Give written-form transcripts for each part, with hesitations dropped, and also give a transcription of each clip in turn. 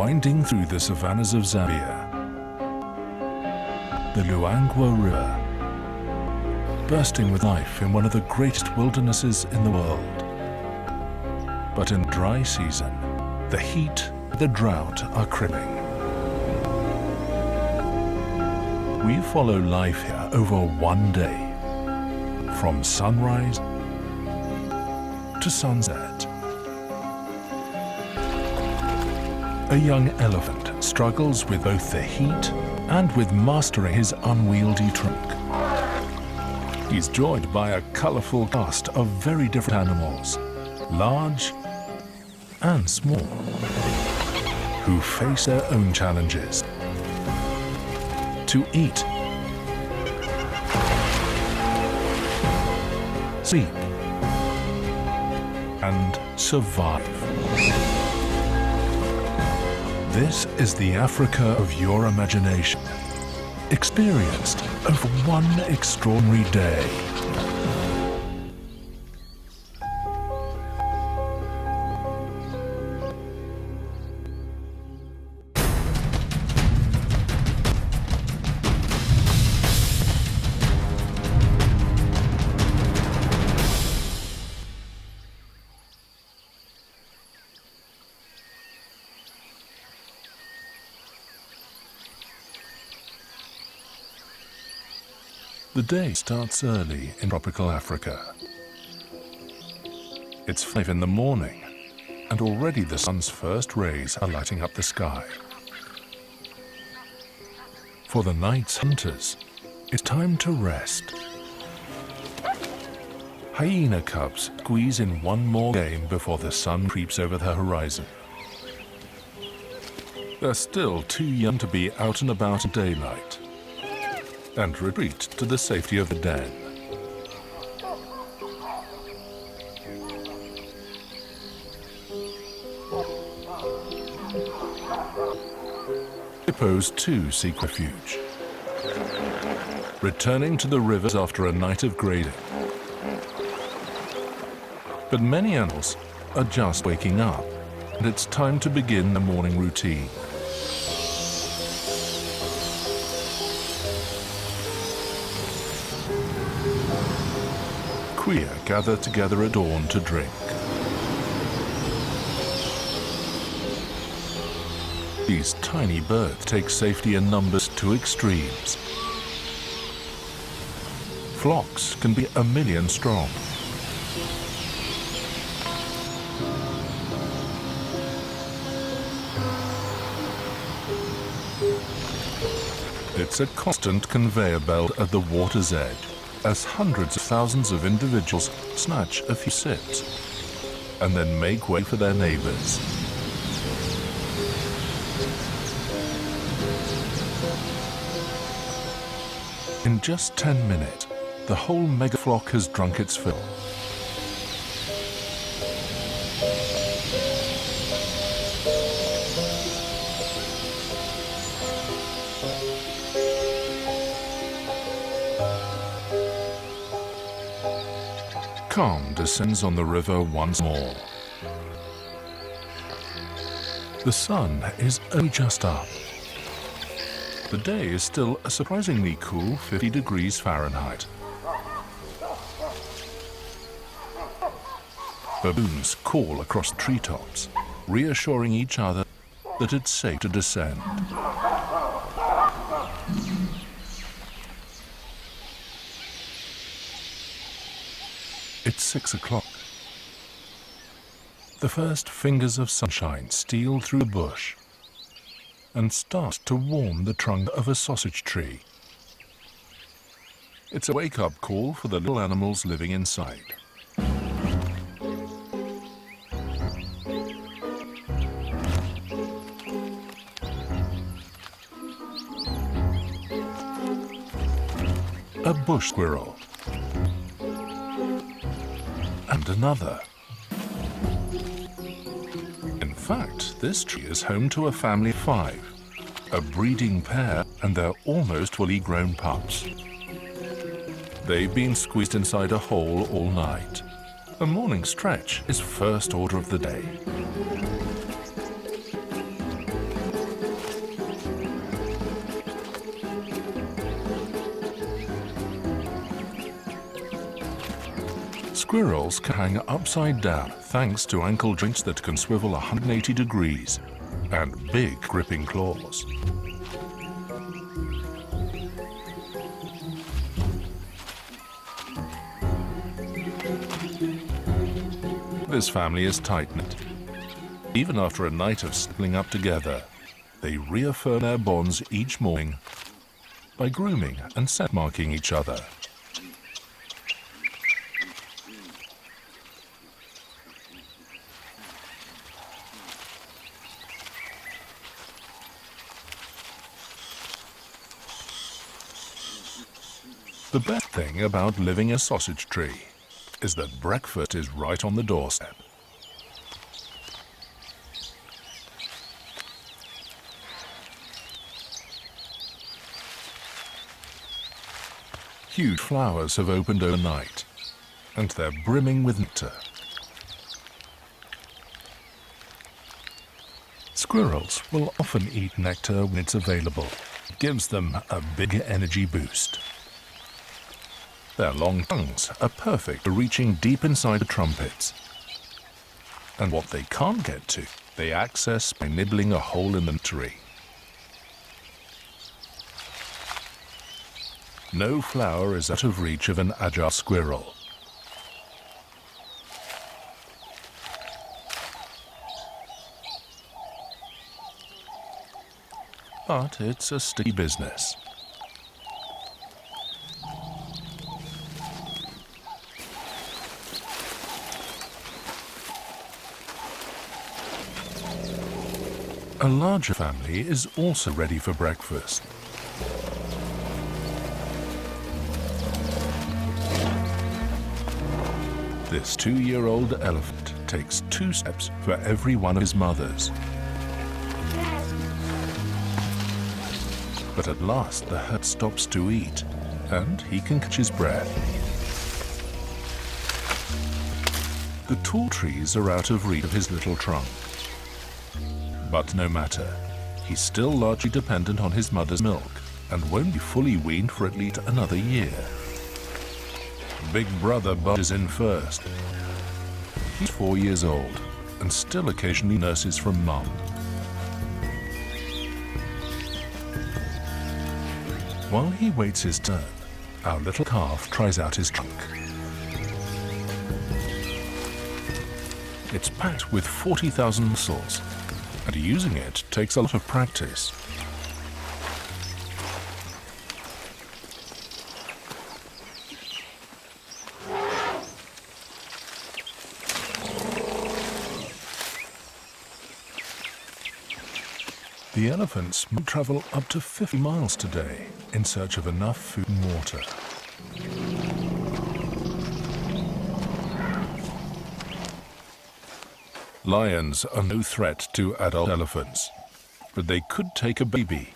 winding through the savannas of Zambia. The Luangwa River, bursting with life in one of the greatest wildernesses in the world. But in dry season, the heat and the drought are crippling. We follow life here over one day, from sunrise to sunset. A young elephant struggles with both the heat and with mastering his unwieldy trunk. He's joined by a colorful cast of very different animals, large and small, who face their own challenges. To eat, sleep, and survive. This is the Africa of your imagination, experienced over one extraordinary day. The day starts early in tropical Africa. It's 5 in the morning, and already the sun's first rays are lighting up the sky. For the night's hunters, it's time to rest. Hyena cubs squeeze in one more game before the sun creeps over the horizon. They're still too young to be out and about in daylight, and retreat to the safety of the den. Hippos too seek refuge, returning to the rivers after a night of grading. But many animals are just waking up, and it's time to begin the morning routine. Queer gather together at dawn to drink. These tiny birds take safety in numbers to extremes. Flocks can be 1 million strong. It's a constant conveyor belt at the water's edge, as hundreds of thousands of individuals snatch a few sips and then make way for their neighbors. In just 10 minutes, the whole mega flock has drunk its fill. Calm descends on the river once more. The sun is only just up. The day is still a surprisingly cool 50 degrees Fahrenheit. Baboons call across the treetops, reassuring each other that it's safe to descend. It's 6 o'clock. The first fingers of sunshine steal through the bush and start to warm the trunk of a sausage tree. It's a wake-up call for the little animals living inside. A bush squirrel. And another. In fact, this tree is home to a family of 5, a breeding pair and their almost fully grown pups. They've been squeezed inside a hole all night. A morning stretch is first order of the day. Squirrels can hang upside down thanks to ankle joints that can swivel 180 degrees and big gripping claws. This family is tight-knit. Even after a night of snuggling up together, they reaffirm their bonds each morning by grooming and scent marking each other. The best thing about living in a sausage tree is that breakfast is right on the doorstep. Huge flowers have opened overnight, and they're brimming with nectar. Squirrels will often eat nectar when it's available. It gives them a big energy boost. Their long tongues are perfect for reaching deep inside the trumpets. And what they can't get to, they access by nibbling a hole in the tree. No flower is out of reach of an agile squirrel. But it's a sticky business. A larger family is also ready for breakfast. This 2-year-old elephant takes 2 steps for every one of his mothers. But at last the herd stops to eat, and he can catch his breath. The tall trees are out of reach of his little trunk. But no matter, he's still largely dependent on his mother's milk and won't be fully weaned for at least another year. Big brother barges in first. He's 4 years old and still occasionally nurses from mum. While he waits his turn, our little calf tries out his trunk. It's packed with 40,000 muscles, and using it takes a lot of practice. The elephants might travel up to 50 miles today in search of enough food and water. Lions are no threat to adult elephants, but they could take a baby,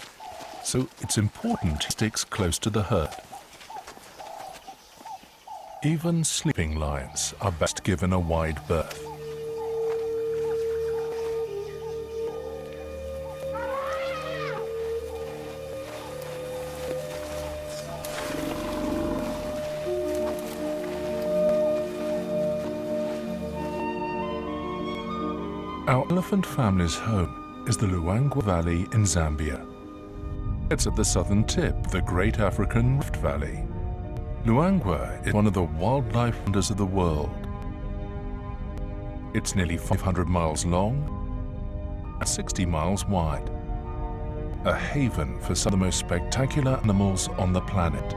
so it's important he sticks close to the herd. Even sleeping lions are best given a wide berth. Our elephant family's home is the Luangwa Valley in Zambia. It's at the southern tip of the Great African Rift Valley. Luangwa is one of the wildlife wonders of the world. It's nearly 500 miles long and 60 miles wide. A haven for some of the most spectacular animals on the planet.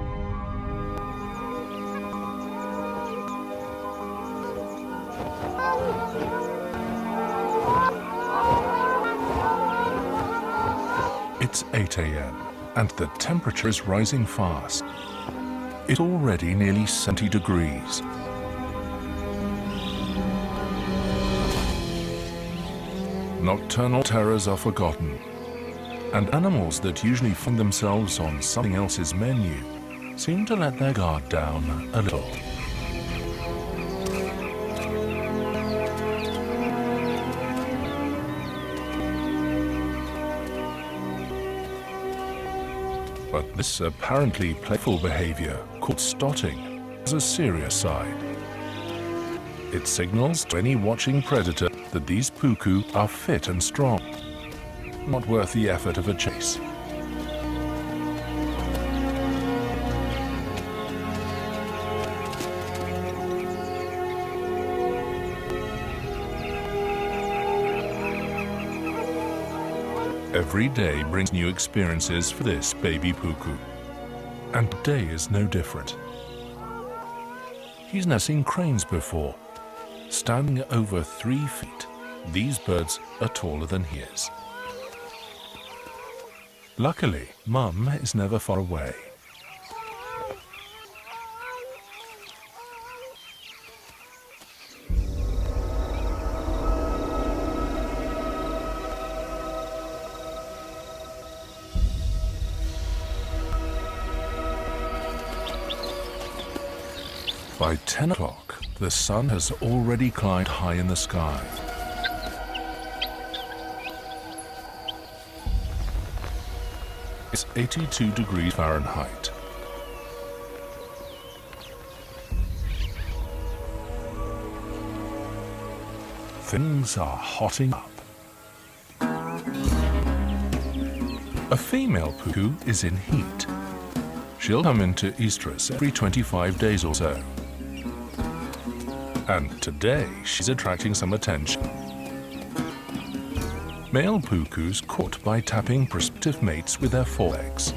It's 8 a.m. and the temperature is rising fast. It's already nearly 70 degrees. Nocturnal terrors are forgotten, and animals that usually find themselves on something else's menu seem to let their guard down a little. But this apparently playful behavior, called stotting, has a serious side. It signals to any watching predator that these puku are fit and strong, not worth the effort of a chase. Every day brings new experiences for this baby puku, and today is no different. He's never seen cranes before. Standing over 3 feet, these birds are taller than he is. Luckily, Mum is never far away. By 10 o'clock, the sun has already climbed high in the sky. It's 82 degrees Fahrenheit. Things are hotting up. A female puku is in heat. She'll come into estrus every 25 days or so. And today, she's attracting some attention. Male pukus caught by tapping prospective mates with their forelegs.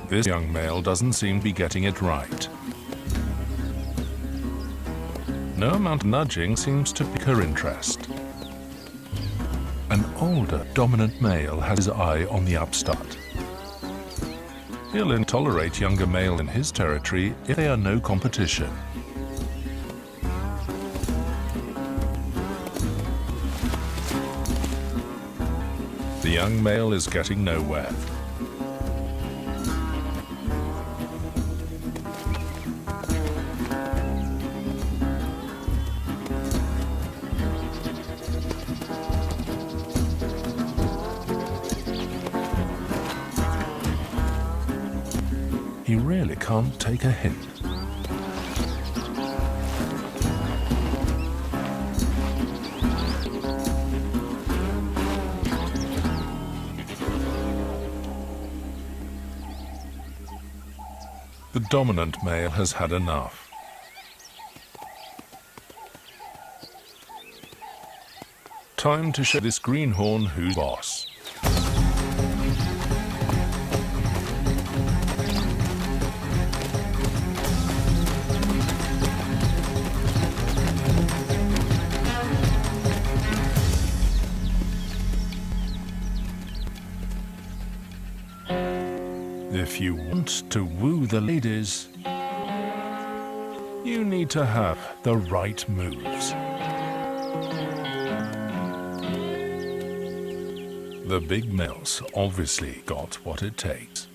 This young male doesn't seem to be getting it right. No amount of nudging seems to pique her interest. An older, dominant male has his eye on the upstart. He'll tolerate younger male in his territory if they are no competition. The young male is getting nowhere. He really can't take a hint. The dominant male has had enough. Time to show this greenhorn who's boss. If you want to woo the ladies, you need to have the right moves. The big male's obviously got what it takes.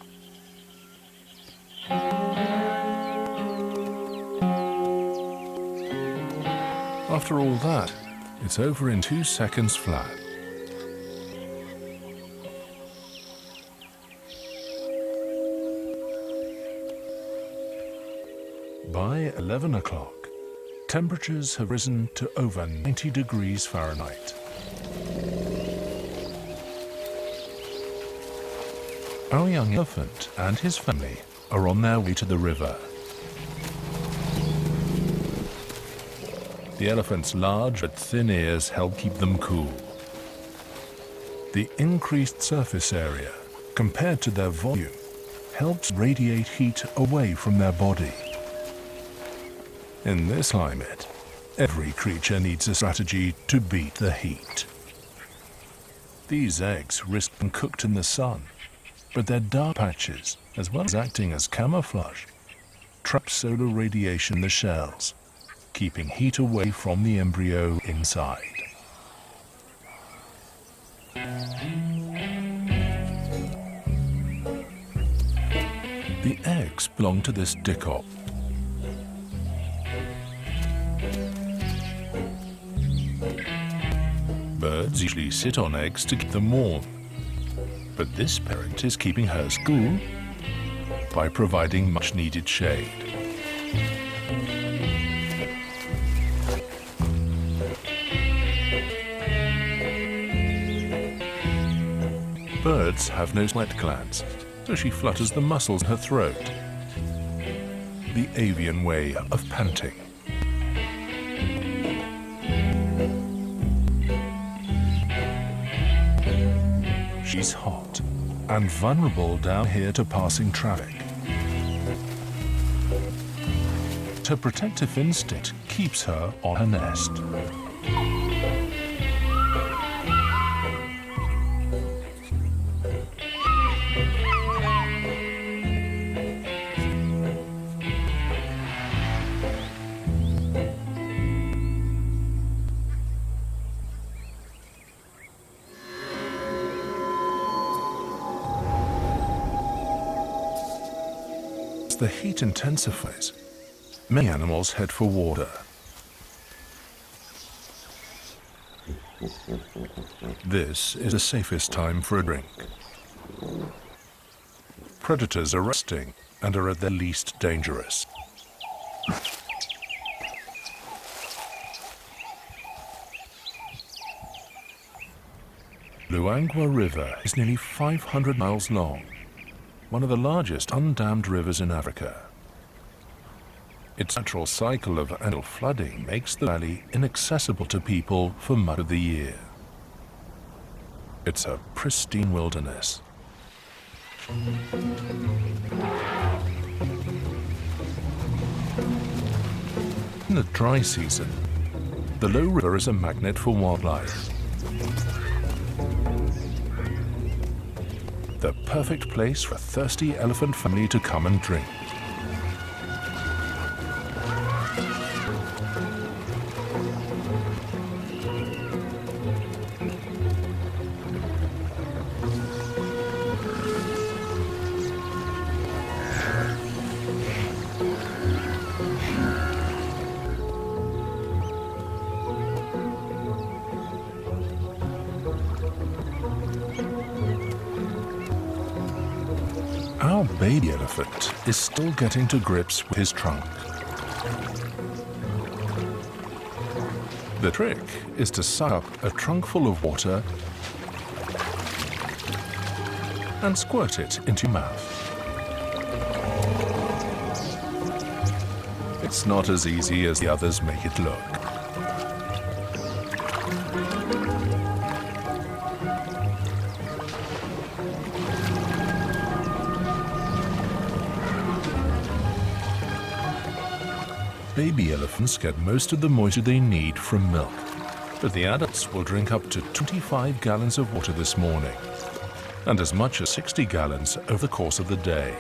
After all that, it's over in 2 seconds flat. By 11 o'clock, temperatures have risen to over 90 degrees Fahrenheit. Our young elephant and his family are on their way to the river. The elephant's large but thin ears help keep them cool. The increased surface area, compared to their volume, helps radiate heat away from their body. In this climate, every creature needs a strategy to beat the heat. These eggs risk being cooked in the sun, but their dark patches, as well as acting as camouflage, trap solar radiation in the shells, keeping heat away from the embryo inside. The eggs belong to this dicot. Birds usually sit on eggs to keep them warm, but this parent is keeping hers cool. by providing much-needed shade. Birds have no sweat glands, so she flutters the muscles in her throat. The avian way of panting. She's hot and vulnerable down here to passing traffic. Her protective instinct keeps her on her nest. As the heat intensifies, many animals head for water. This is the safest time for a drink. Predators are resting and are at their least dangerous. Luangwa River is nearly 500 miles long, one of the largest undammed rivers in Africa. Its natural cycle of annual flooding makes the valley inaccessible to people for much of the year. It's a pristine wilderness. In the dry season, the low river is a magnet for wildlife. The perfect place for a thirsty elephant family to come and drink. Our baby elephant is still getting to grips with his trunk. The trick is to suck up a trunk full of water and squirt it into your mouth. It's not as easy as the others make it look. Baby elephants get most of the moisture they need from milk, but the adults will drink up to 25 gallons of water this morning, and as much as 60 gallons over the course of the day.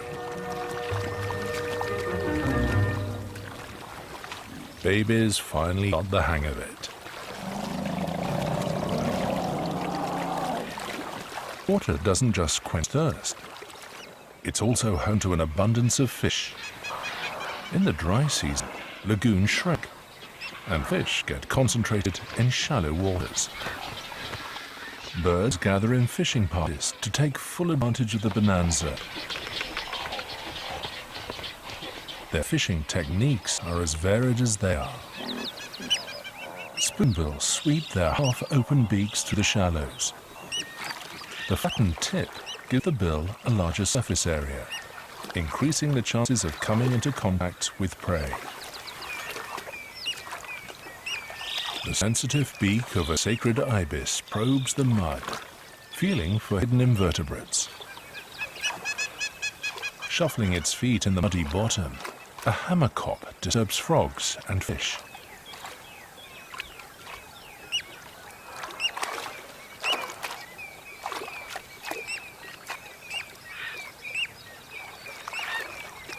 Babies finally got the hang of it. Water doesn't just quench thirst. It's also home to an abundance of fish. In the dry season, lagoons shrink, and fish get concentrated in shallow waters. Birds gather in fishing parties to take full advantage of the bonanza. Their fishing techniques are as varied as they are. Spoonbills sweep their half-open beaks through the shallows. The flattened tip gives the bill a larger surface area, increasing the chances of coming into contact with prey. The sensitive beak of a sacred ibis probes the mud, feeling for hidden invertebrates. Shuffling its feet in the muddy bottom, a hammerkop disturbs frogs and fish.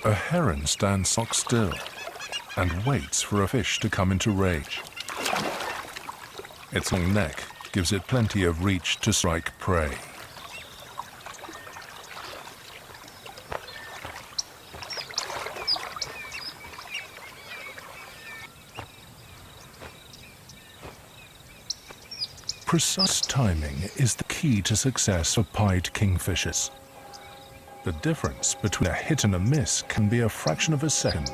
A heron stands stock still and waits for a fish to come into range. Its long neck gives it plenty of reach to strike prey. Precise timing is the key to success for pied kingfishers. The difference between a hit and a miss can be a fraction of a second.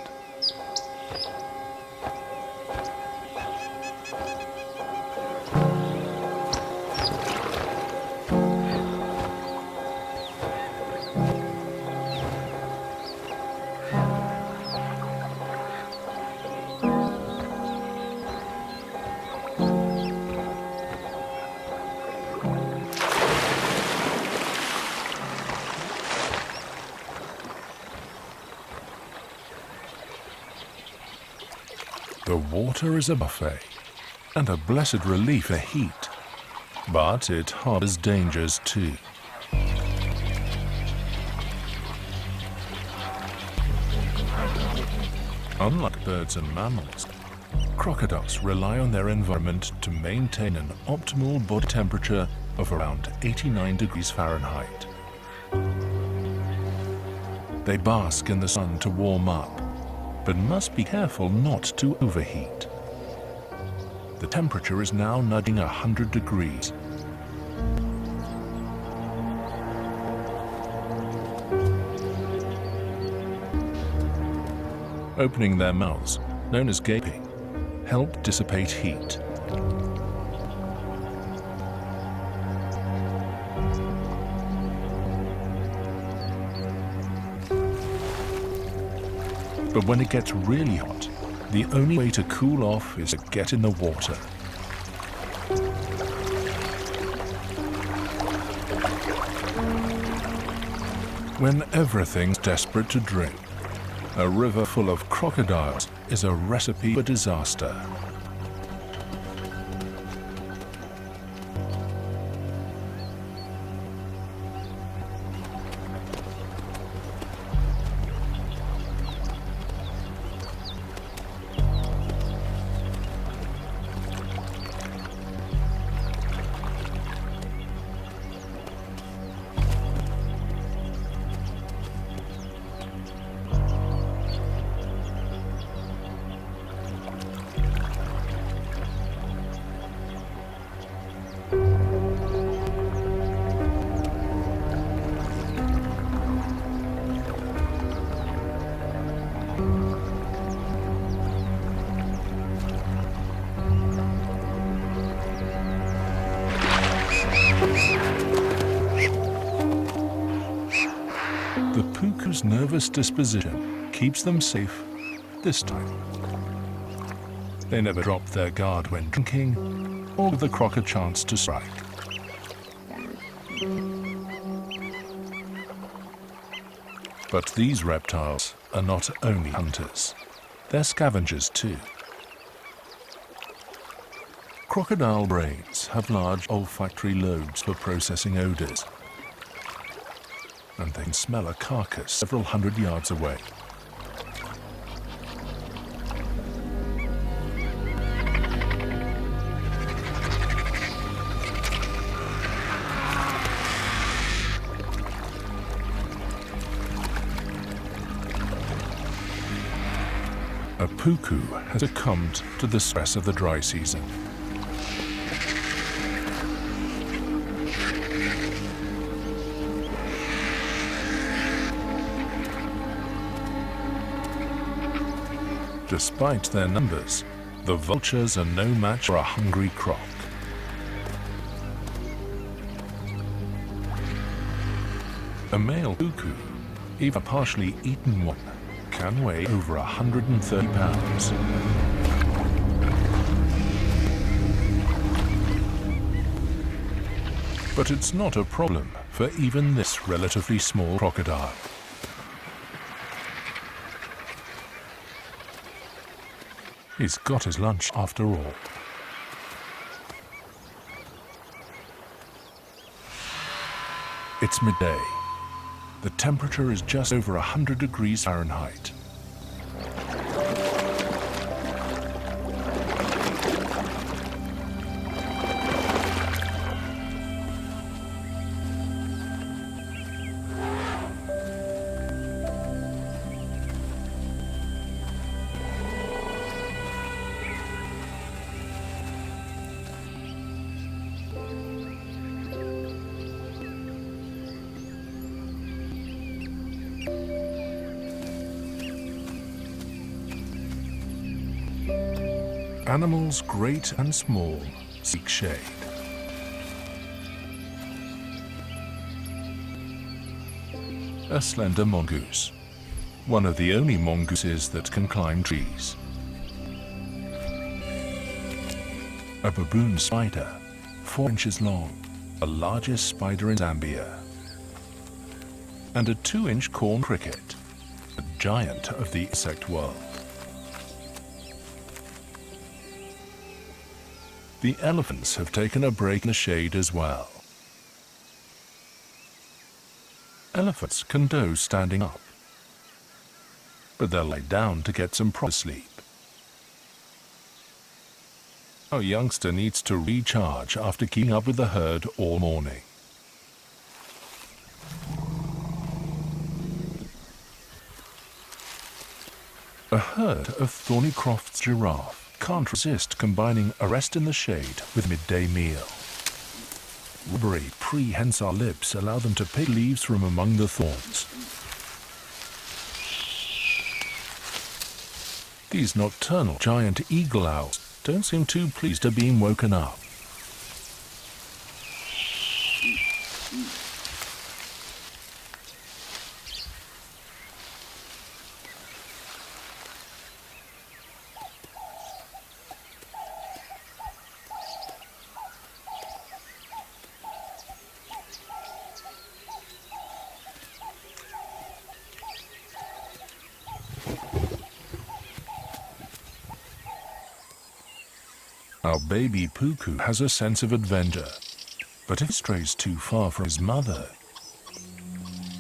The water is a buffet and a blessed relief for heat, but it harbors dangers too. Unlike birds and mammals, crocodiles rely on their environment to maintain an optimal body temperature of around 89 degrees Fahrenheit. They bask in the sun to warm up, but must be careful not to overheat. The temperature is now nudging 100 degrees. Opening their mouths, known as gaping, help dissipate heat. But when it gets really hot, the only way to cool off is to get in the water. When everything's desperate to drink, a river full of crocodiles is a recipe for disaster. The puku's nervous disposition keeps them safe this time. They never drop their guard when drinking or give the croc a chance to strike. But these reptiles are not only hunters, they're scavengers too. Crocodile brains have large olfactory lobes for processing odors, and they can smell a carcass several hundred yards away. A puku has succumbed to the stress of the dry season. Despite their numbers, the vultures are no match for a hungry croc. A male puku, even a partially eaten one, can weigh over 130 pounds. But it's not a problem for even this relatively small crocodile. He's got his lunch after all. It's midday. The temperature is just over 100 degrees Fahrenheit. Animals great and small seek shade. A slender mongoose, one of the only mongooses that can climb trees. A baboon spider, 4 inches long, the largest spider in Zambia. And a 2-inch corn cricket, a giant of the insect world. The elephants have taken a break in the shade as well. Elephants can doze standing up, but they'll lie down to get some proper sleep. Our youngster needs to recharge after keeping up with the herd all morning. A herd of Thornycroft's giraffe can't resist combining a rest in the shade with midday meal. Rubbery, prehensile lips allow them to pick leaves from among the thorns. These nocturnal giant eagle owls don't seem too pleased at being woken up. Our baby Puku has a sense of adventure, but if he strays too far from his mother,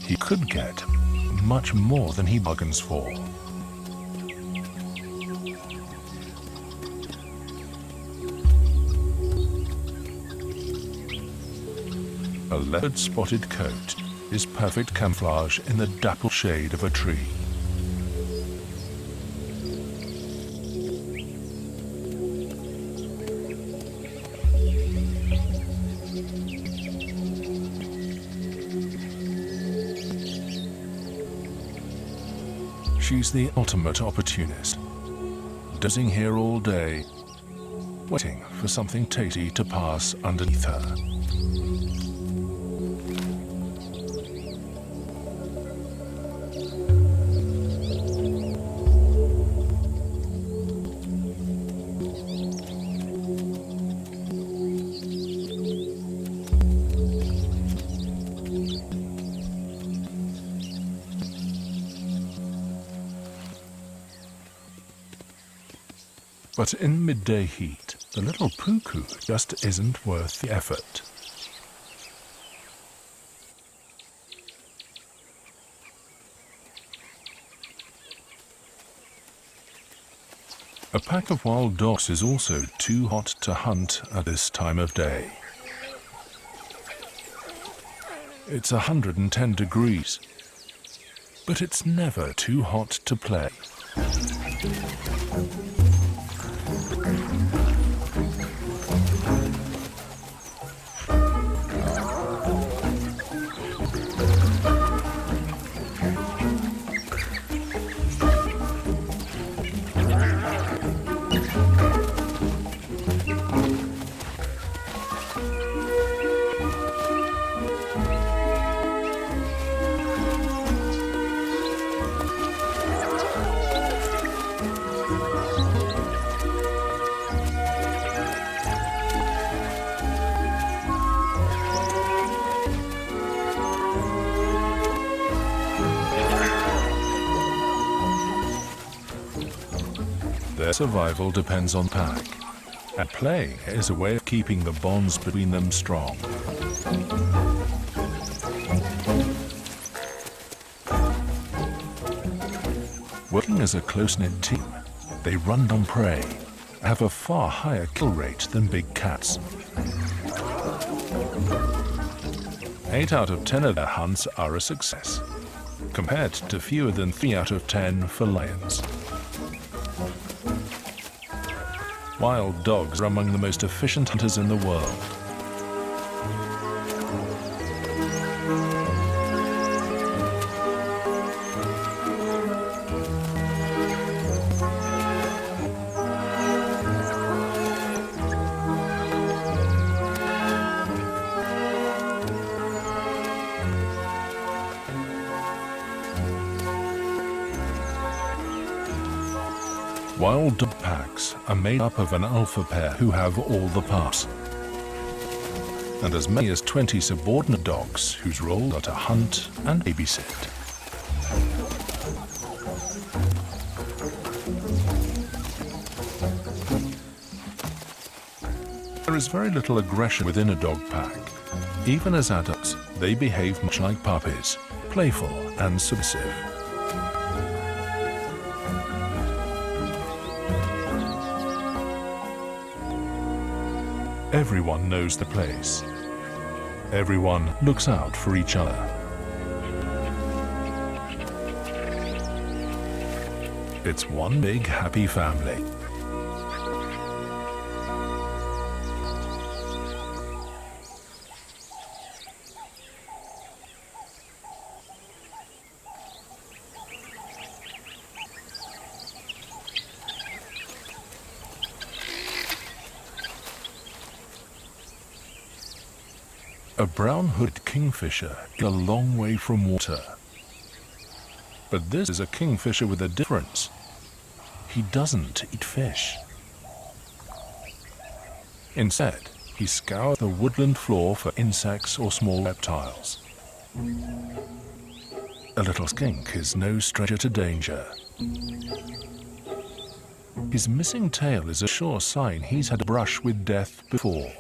he could get much more than he bargains for. A leopard-spotted coat is perfect camouflage in the dappled shade of a tree. She's the ultimate opportunist, dozing here all day, waiting for something tasty to pass underneath her. But in midday heat, the little Puku just isn't worth the effort. A pack of wild dogs is also too hot to hunt at this time of day. It's 110 degrees, but it's never too hot to play. Their survival depends on pack, and playing is a way of keeping the bonds between them strong. Working as a close-knit team, they run down prey, have a far higher kill rate than big cats. 8 out of 10 of their hunts are a success, compared to fewer than 3 out of 10 for lions. Wild dogs are among the most efficient hunters in the world. Wild dog packs are made up of an alpha pair who have all the parts, and as many as 20 subordinate dogs whose role are to hunt and babysit. There is very little aggression within a dog pack. Even as adults, they behave much like puppies, playful and submissive. Everyone knows the place. Everyone looks out for each other. It's one big happy family. A brown-hooded kingfisher is a long way from water. But this is a kingfisher with a difference. He doesn't eat fish. Instead, he scours the woodland floor for insects or small reptiles. A little skink is no stranger to danger. His missing tail is a sure sign he's had a brush with death before.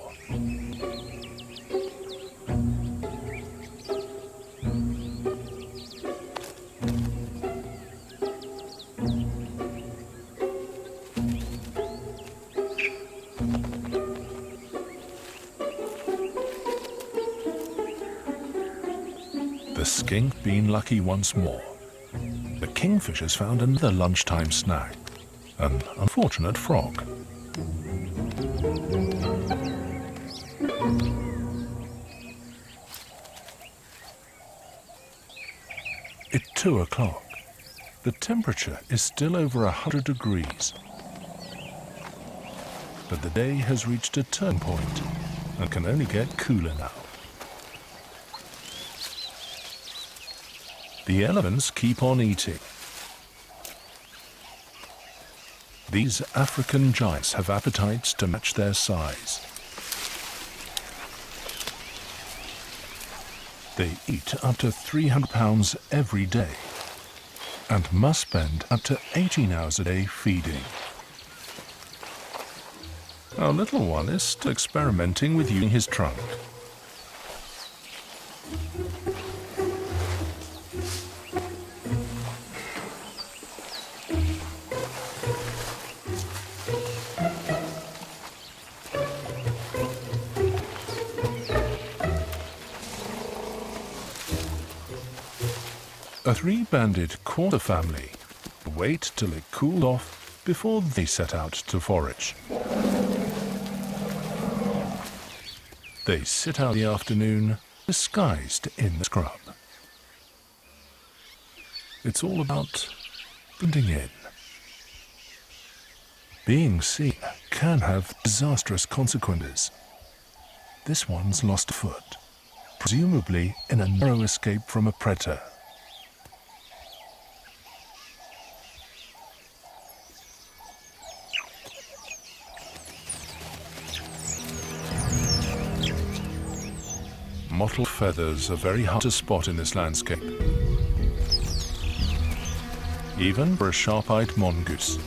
The skink being lucky once more. The kingfisher's found another lunchtime snack, an unfortunate frog. It's 2 o'clock. The temperature is still over 100 degrees. But the day has reached a turn point and can only get cooler now. The elephants keep on eating. These African giants have appetites to match their size. They eat up to 300 pounds every day and must spend up to 18 hours a day feeding. Our little one is still experimenting with using his trunk. A 3-banded quarter family wait till it cooled off before they set out to forage. They sit out the afternoon disguised in the scrub. It's all about blending in. Being seen can have disastrous consequences. This one's lost a foot, presumably in a narrow escape from a predator. Mottled feathers are very hard to spot in this landscape, even for a sharp-eyed mongoose.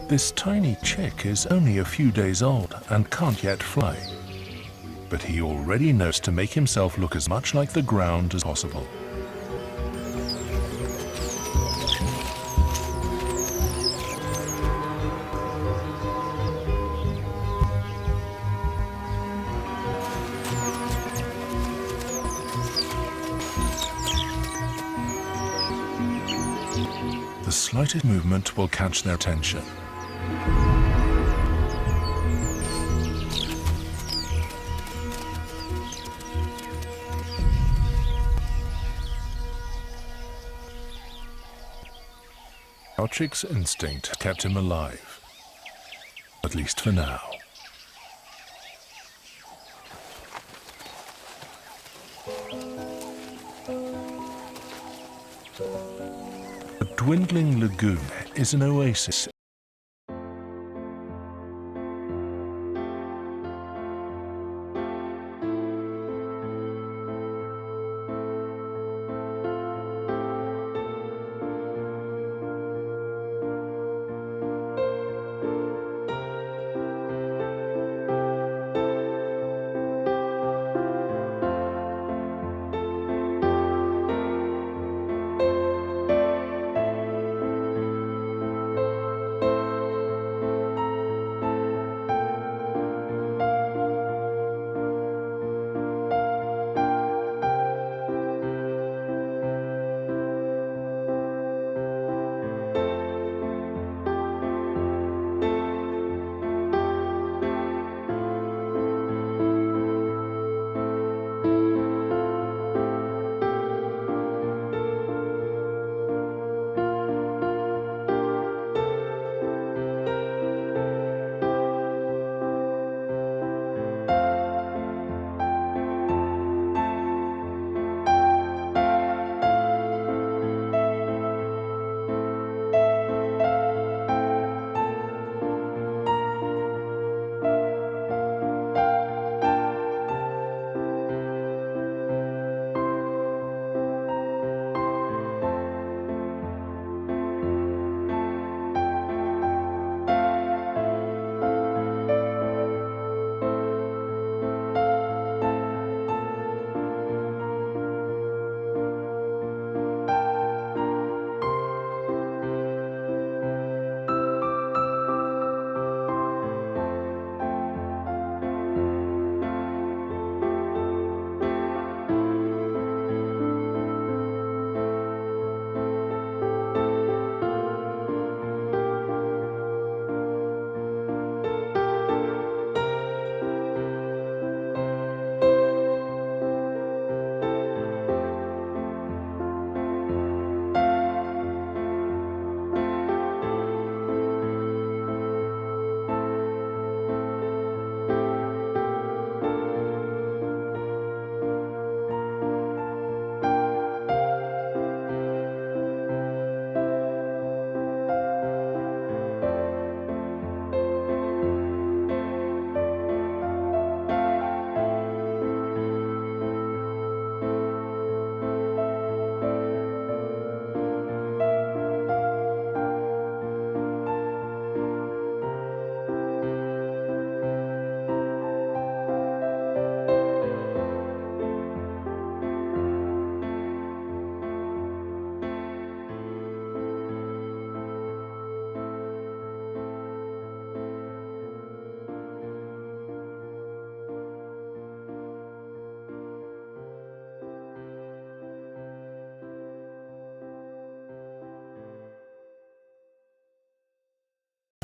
This tiny chick is only a few days old and can't yet fly, but he already knows to make himself look as much like the ground as possible. The slightest movement will catch their attention. Our chick's instinct kept him alive, at least for now. The dwindling lagoon is an oasis.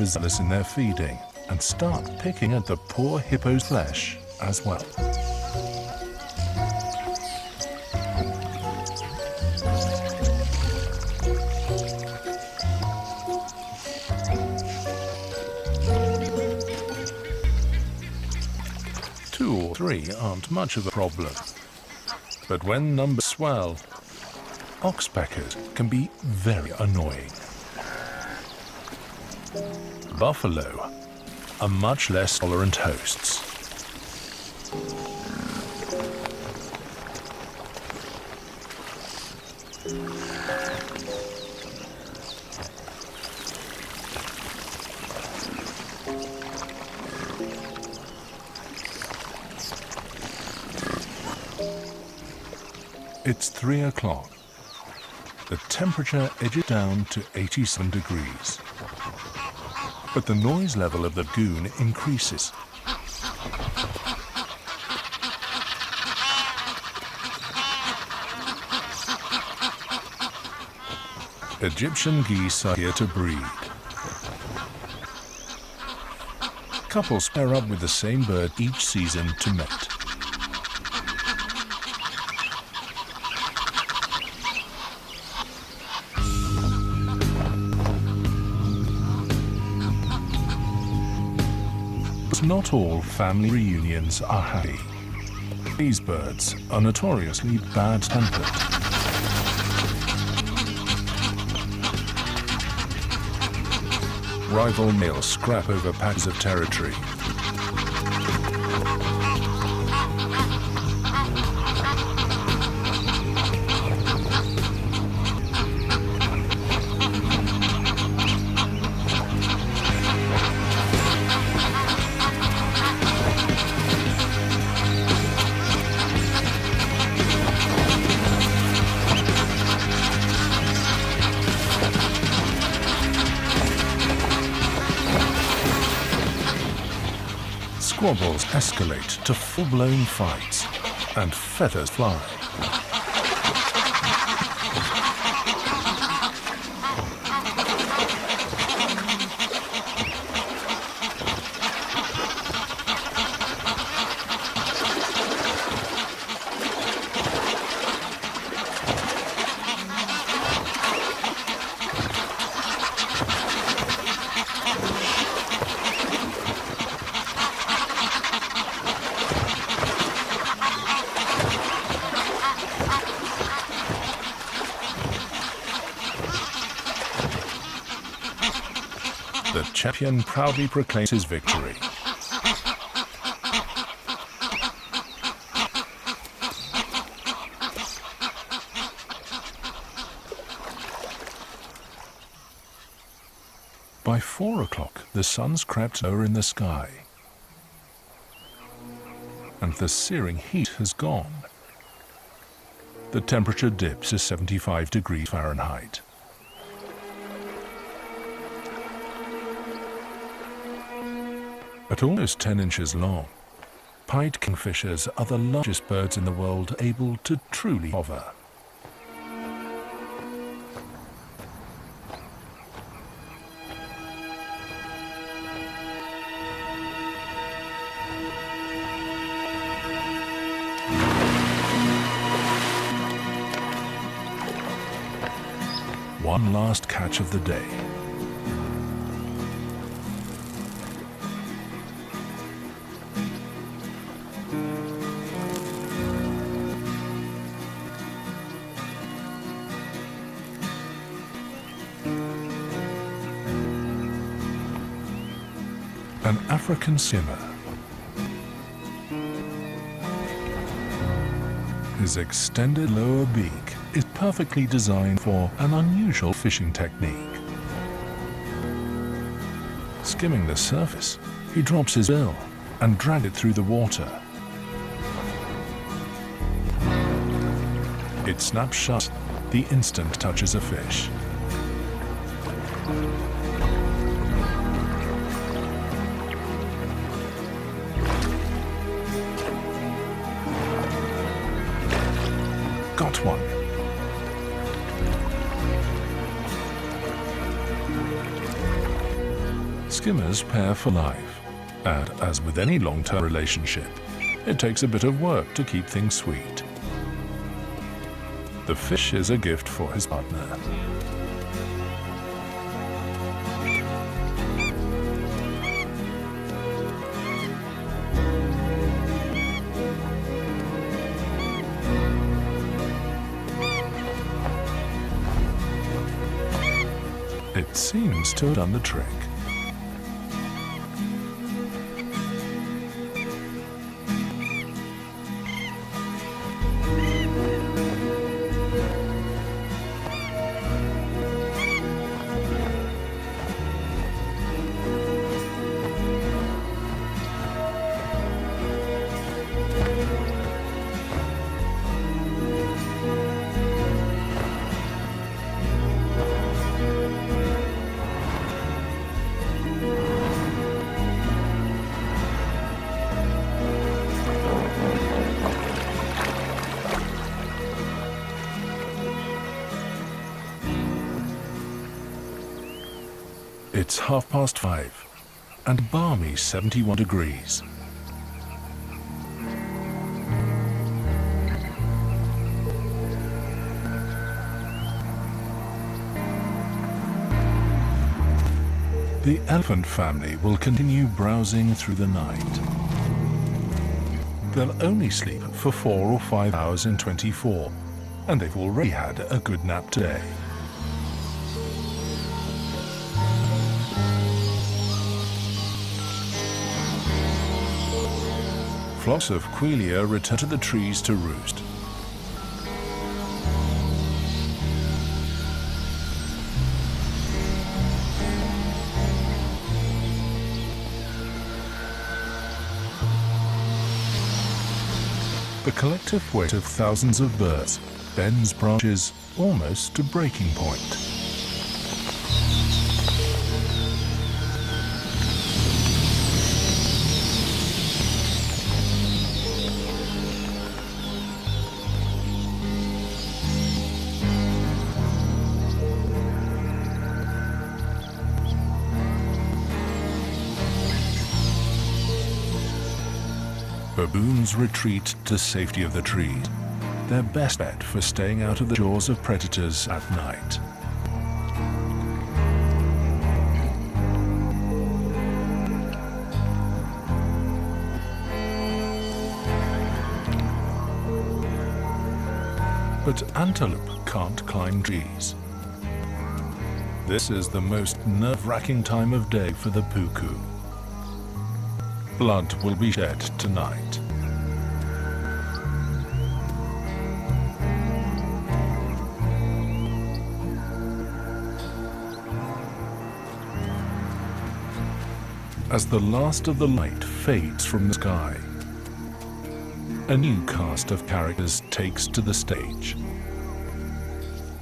Zealous in their feeding and start picking at the poor hippo's flesh as well. Two or three aren't much of a problem, but when numbers swell, oxpeckers can be very annoying. Buffalo are much less tolerant hosts. It's 3 o'clock. The temperature edges down to 87 degrees. But the noise level of the lagoon increases. Egyptian geese are here to breed. Couples pair up with the same bird each season to mate. Not all family reunions are happy. These birds are notoriously bad-tempered. rival males scrap over patches of territory. Squabbles escalate to full-blown fights, and feathers fly. The champion proudly proclaims his victory. By 4 o'clock, the sun's crept lower in the sky, and the searing heat has gone. The temperature dips to 75 degrees Fahrenheit. At almost 10 inches long, pied kingfishers are the largest birds in the world able to truly hover. One last catch of the day. An African skimmer. His extended lower beak is perfectly designed for an unusual fishing technique. Skimming the surface, he drops his bill and drags it through the water. It snaps shut the instant it touches a fish. Got one. Skimmers pair for life, and as with any long-term relationship, it takes a bit of work to keep things sweet. The fish is a gift for his partner. It seems to have done the trick. It's 5:30 and balmy 71 degrees. The elephant family will continue browsing through the night. They'll only sleep for 4 or 5 hours in 24, and they've already had a good nap today. Flocks of quelea return to the trees to roost. The collective weight of thousands of birds bends branches almost to breaking point. Baboons retreat to safety of the trees, their best bet for staying out of the jaws of predators at night. But antelope can't climb trees. This is the most nerve-wracking time of day for the puku. Blood will be shed tonight. As the last of the light fades from the sky, a new cast of characters takes to the stage.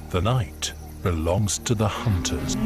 The night belongs to the hunters.